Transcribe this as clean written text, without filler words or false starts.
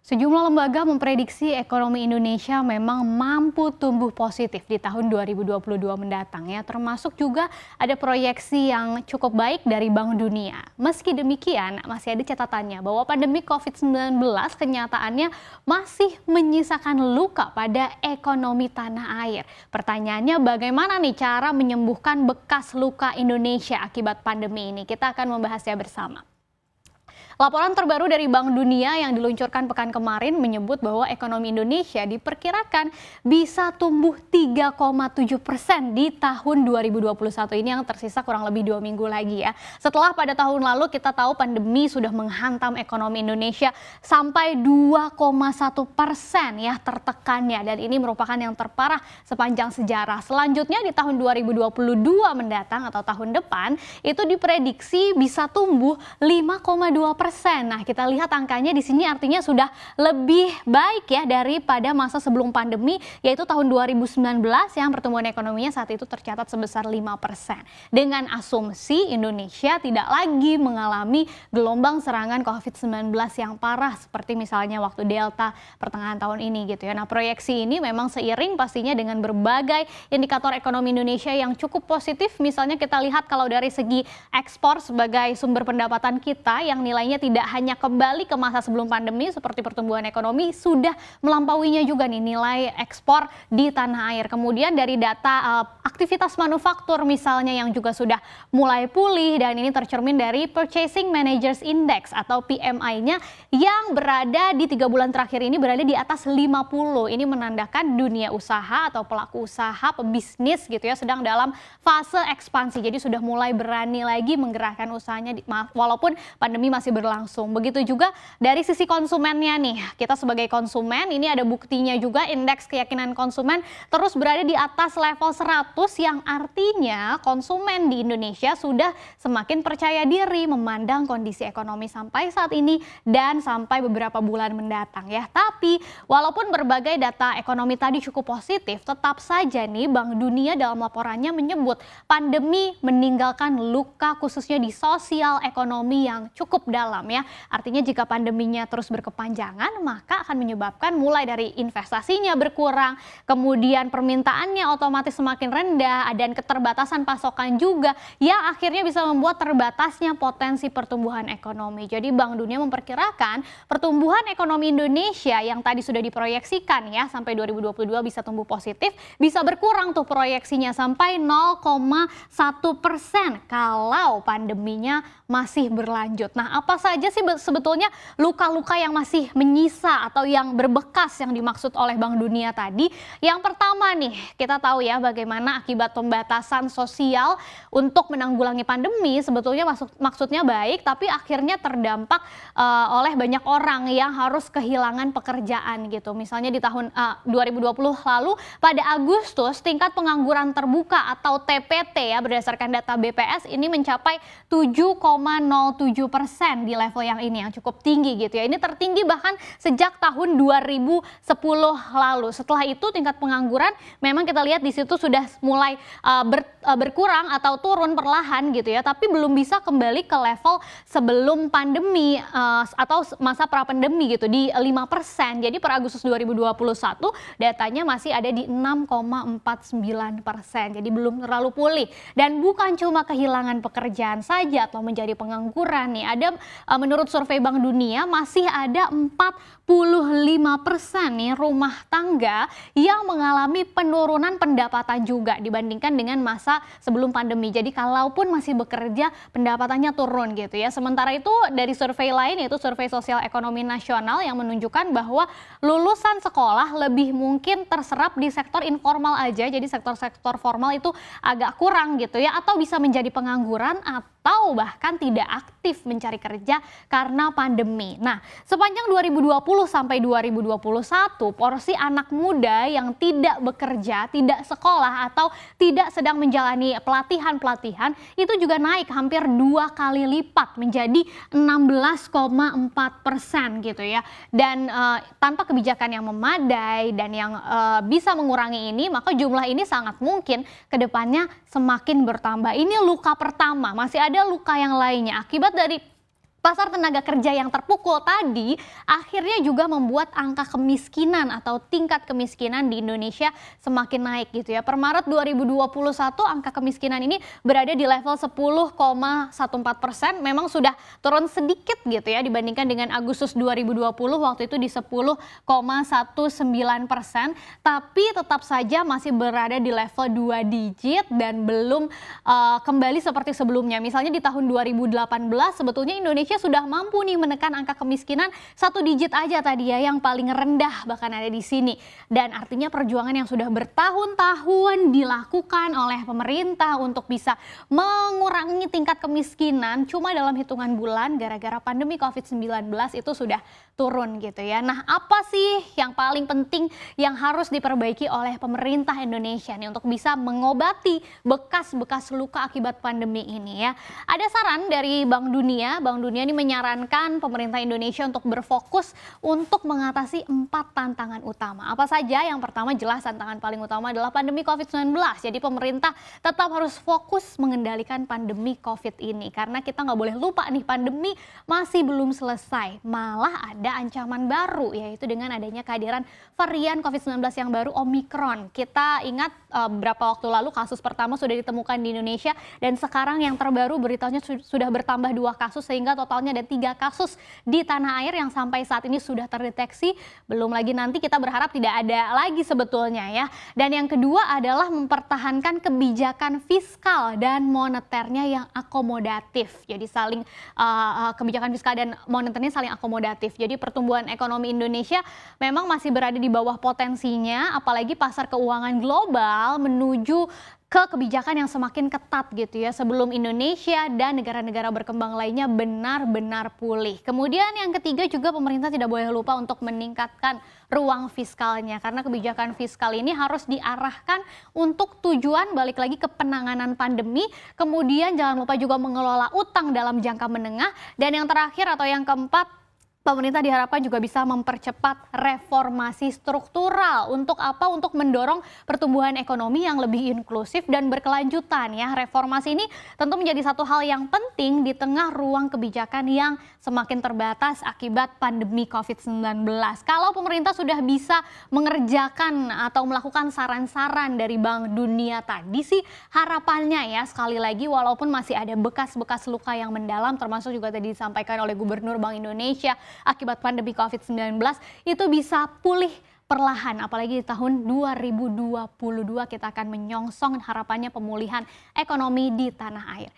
Sejumlah lembaga memprediksi ekonomi Indonesia memang mampu tumbuh positif di tahun 2022 mendatang ya, termasuk juga ada proyeksi yang cukup baik dari Bank Dunia. Meski demikian, masih ada catatannya bahwa pandemi COVID-19 kenyataannya masih menyisakan luka pada ekonomi tanah air. Pertanyaannya bagaimana nih cara menyembuhkan bekas luka Indonesia akibat pandemi ini? Kita akan membahasnya bersama. Laporan terbaru dari Bank Dunia yang diluncurkan pekan kemarin menyebut bahwa ekonomi Indonesia diperkirakan bisa tumbuh 3,7% di tahun 2021 ini yang tersisa kurang lebih 2 minggu lagi ya. Setelah pada tahun lalu kita tahu pandemi sudah menghantam ekonomi Indonesia sampai 2,1% ya tertekannya, dan ini merupakan yang terparah sepanjang sejarah. Selanjutnya di tahun 2022 mendatang atau tahun depan itu diprediksi bisa tumbuh 5,2%. Nah, kita lihat angkanya di sini artinya sudah lebih baik ya daripada masa sebelum pandemi, yaitu tahun 2019 yang pertumbuhan ekonominya saat itu tercatat sebesar 5%. Dengan asumsi Indonesia tidak lagi mengalami gelombang serangan COVID-19 yang parah seperti misalnya waktu Delta pertengahan tahun ini gitu ya. Nah, proyeksi ini memang seiring pastinya dengan berbagai indikator ekonomi Indonesia yang cukup positif. Misalnya kita lihat kalau dari segi ekspor sebagai sumber pendapatan kita yang nilainya tidak hanya kembali ke masa sebelum pandemi seperti pertumbuhan ekonomi, sudah melampauinya juga nih nilai ekspor di tanah air. Kemudian dari data aktivitas manufaktur misalnya yang juga sudah mulai pulih, dan ini tercermin dari Purchasing Managers Index atau PMI-nya yang berada di 3 bulan terakhir ini berada di atas 50. Ini menandakan dunia usaha atau pelaku usaha, pebisnis gitu ya sedang dalam fase ekspansi. Jadi sudah mulai berani lagi menggerakkan usahanya walaupun pandemi masih berlangsung. Begitu juga dari sisi konsumennya nih, kita sebagai konsumen ini ada buktinya juga, indeks keyakinan konsumen terus berada di atas level 100 yang artinya konsumen di Indonesia sudah semakin percaya diri memandang kondisi ekonomi sampai saat ini dan sampai beberapa bulan mendatang ya. Tapi walaupun berbagai data ekonomi tadi cukup positif, tetap saja nih Bank Dunia dalam laporannya menyebut pandemi meninggalkan luka khususnya di sosial ekonomi yang cukup dalam ya. Artinya jika pandeminya terus berkepanjangan maka akan menyebabkan mulai dari investasinya berkurang, kemudian permintaannya otomatis semakin rendah, dan keterbatasan pasokan juga yang akhirnya bisa membuat terbatasnya potensi pertumbuhan ekonomi. Jadi Bank Dunia memperkirakan pertumbuhan ekonomi Indonesia yang tadi sudah diproyeksikan ya sampai 2022 bisa tumbuh positif, bisa berkurang tuh proyeksinya sampai 0,1% kalau pandeminya masih berlanjut. Nah, apa saja sih sebetulnya luka-luka yang masih menyisa atau yang berbekas yang dimaksud oleh Bank Dunia tadi? Yang pertama nih, kita tahu ya bagaimana akibat pembatasan sosial untuk menanggulangi pandemi sebetulnya maksudnya baik, tapi akhirnya terdampak oleh banyak orang yang harus kehilangan pekerjaan gitu. Misalnya di tahun 2020 lalu pada Agustus tingkat pengangguran terbuka atau TPT ya berdasarkan data BPS ini mencapai 7,07% di level yang ini yang cukup tinggi gitu ya. Ini tertinggi bahkan sejak tahun 2010 lalu. Setelah itu tingkat pengangguran memang kita lihat di situ sudah mulai berkurang atau turun perlahan gitu ya, tapi belum bisa kembali ke level sebelum pandemi atau masa pra pandemi gitu di 5%. Jadi per Agustus 2021 datanya masih ada di 6,49%. Jadi belum terlalu pulih, dan bukan cuma kehilangan pekerjaan saja atau menjadi pengangguran nih. Ada menurut survei Bank Dunia masih ada 45% nih rumah tangga yang mengalami penurunan pendapatan juga dibandingkan dengan masa sebelum pandemi. Jadi kalaupun masih bekerja pendapatannya turun gitu ya. Sementara itu dari survei lain yaitu survei Sosial Ekonomi Nasional yang menunjukkan bahwa lulusan sekolah lebih mungkin terserap di sektor informal aja. Jadi sektor-sektor formal itu agak kurang gitu ya, atau bisa menjadi pengangguran atau bahkan tidak aktif mencari kerja karena pandemi. Nah, sepanjang 2020 sampai 2021 porsi anak muda yang tidak bekerja, tidak sekolah atau tidak sedang menjalani pelatihan-pelatihan itu juga naik hampir 2 kali lipat menjadi 16,4% gitu ya. Dan tanpa kebijakan yang memadai dan yang bisa mengurangi ini, maka jumlah ini sangat mungkin ke depannya semakin bertambah. Ini luka pertama, masih ada luka yang lainnya akibat dari Pasar tenaga kerja yang terpukul tadi akhirnya juga membuat angka kemiskinan atau tingkat kemiskinan di Indonesia semakin naik gitu ya. Per Maret 2021 angka kemiskinan ini berada di level 10,14%, memang sudah turun sedikit gitu ya dibandingkan dengan Agustus 2020 waktu itu di 10,19%, tapi tetap saja masih berada di level 2 digit dan belum kembali seperti sebelumnya. Misalnya di tahun 2018 sebetulnya Indonesia sudah mampu nih menekan angka kemiskinan 1 digit aja tadi ya, yang paling rendah bahkan ada di sini. Dan artinya perjuangan yang sudah bertahun-tahun dilakukan oleh pemerintah untuk bisa mengurangi tingkat kemiskinan cuma dalam hitungan bulan gara-gara pandemi COVID-19 itu sudah turun gitu ya. Nah, apa sih yang paling penting yang harus diperbaiki oleh pemerintah Indonesia nih untuk bisa mengobati bekas-bekas luka akibat pandemi ini ya? Ada saran dari Bank Dunia ini menyarankan pemerintah Indonesia untuk berfokus untuk mengatasi 4 tantangan utama. Apa saja? Yang pertama jelas tantangan paling utama adalah pandemi COVID-19. Jadi pemerintah tetap harus fokus mengendalikan pandemi COVID ini. Karena kita nggak boleh lupa nih, pandemi masih belum selesai. Malah ada ancaman baru, yaitu dengan adanya kehadiran varian COVID-19 yang baru, Omicron. Kita ingat beberapa waktu lalu kasus pertama sudah ditemukan di Indonesia dan sekarang yang terbaru beritanya sudah bertambah 2 kasus sehingga totalnya ada 3 kasus di tanah air yang sampai saat ini sudah terdeteksi. Belum lagi nanti kita berharap tidak ada lagi sebetulnya ya. Dan yang kedua adalah mempertahankan kebijakan fiskal dan moneternya yang akomodatif. Jadi kebijakan fiskal dan moneternya saling akomodatif. Jadi pertumbuhan ekonomi Indonesia memang masih berada di bawah potensinya, apalagi pasar keuangan global menuju ke kebijakan yang semakin ketat gitu ya sebelum Indonesia dan negara-negara berkembang lainnya benar-benar pulih. Kemudian yang ketiga juga pemerintah tidak boleh lupa untuk meningkatkan ruang fiskalnya karena kebijakan fiskal ini harus diarahkan untuk tujuan balik lagi ke penanganan pandemi. Kemudian jangan lupa juga mengelola utang dalam jangka menengah, dan yang terakhir atau yang keempat, pemerintah diharapkan juga bisa mempercepat reformasi struktural. Untuk apa? Untuk mendorong pertumbuhan ekonomi yang lebih inklusif dan berkelanjutan ya. Reformasi ini tentu menjadi satu hal yang penting di tengah ruang kebijakan yang semakin terbatas akibat pandemi COVID-19. Kalau pemerintah sudah bisa mengerjakan atau melakukan saran-saran dari Bank Dunia tadi sih, harapannya ya sekali lagi walaupun masih ada bekas-bekas luka yang mendalam, termasuk juga tadi disampaikan oleh Gubernur Bank Indonesia, akibat pandemi COVID-19 itu bisa pulih perlahan, apalagi di tahun 2022 kita akan menyongsong harapannya pemulihan ekonomi di tanah air.